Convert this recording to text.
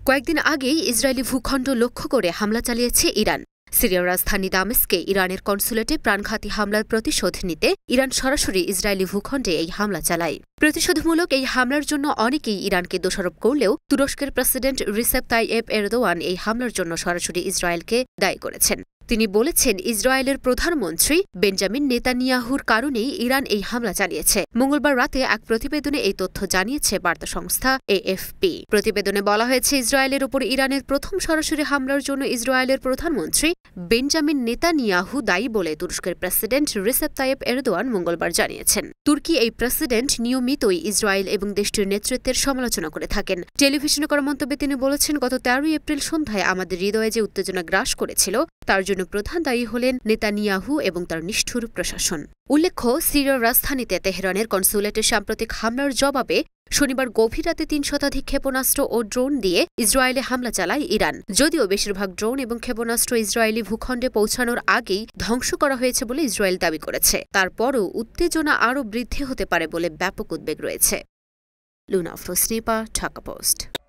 কয়েকদিন আগেই ইসরায়েলি ভূখণ্ড লক্ষ্য করে হামলা চালিয়েছে ইরান। সিরিয়ার রাজধানী দামেস্কে ইরানের কনসুলেটে প্রাণঘাতী হামলার প্রতিশোধ নিতে ইরান সরাসরি ইসরায়েলি ভূখণ্ডে এই হামলা চালায়। প্রতিশোধমূলক এই হামলার জন্য অনেকেই ইরানকে দোষারোপ করলেও তুরস্কের প্রেসিডেন্ট রিসেপ তাইয়েপ এরদোয়ান এই হামলার জন্য সরাসরি ইসরায়েলকে দায়ী করেছেন। তিনি বলেছেন, ইসরায়েলের প্রধানমন্ত্রী বেঞ্জামিন নেতানিয়াহুর কারণেই ইরান এই হামলা চালিয়েছে। মঙ্গলবার রাতে এক প্রতিবেদনে এই তথ্য জানিয়েছে বার্তা সংস্থা এএফপি। প্রতিবেদনে বলা হয়েছে, ইসরায়েলের উপর ইরানের প্রথম সরাসরি হামলার জন্য ইসরায়েলের প্রধানমন্ত্রী বেঞ্জামিন নেতানিয়াহু দায়ী বলে তুরস্কের প্রেসিডেন্ট রিসেপ তাইয়েপ এরদোয়ান মঙ্গলবার জানিয়েছেন। তুর্কি এই প্রেসিডেন্ট নিয়মিতই ইসরায়েল এবং দেশটির নেতৃত্বের সমালোচনা করে থাকেন। টেলিভিশনে করা মন্তব্যে তিনি বলেছেন, গত ১৩ এপ্রিল সন্ধ্যায় আমাদের হৃদয়ে যে উত্তেজনা গ্রাস করেছিল তার জন্য প্রধান দায়ী হলেন নেতানিয়াহু এবং তার নিষ্ঠুর প্রশাসন। উল্লেখ্য, সিরিয়ার রাজধানীতে তেহরানের কনসুলেটের সাম্প্রতিক হামলার জবাবে শনিবার গভীর রাতে ৩ শতাধিক ক্ষেপণাস্ত্র ও ড্রোন দিয়ে ইসরায়েলে হামলা চালায় ইরান। যদিও বেশিরভাগ ড্রোন এবং ক্ষেপণাস্ত্র ইসরায়েলি ভূখণ্ডে পৌঁছানোর আগেই ধ্বংস করা হয়েছে বলে ইসরায়েল দাবি করেছে। তারপরও উত্তেজনা আরও বৃদ্ধি হতে পারে বলে ব্যাপক উদ্বেগ রয়েছে। Luna Afroz, Dhaka post.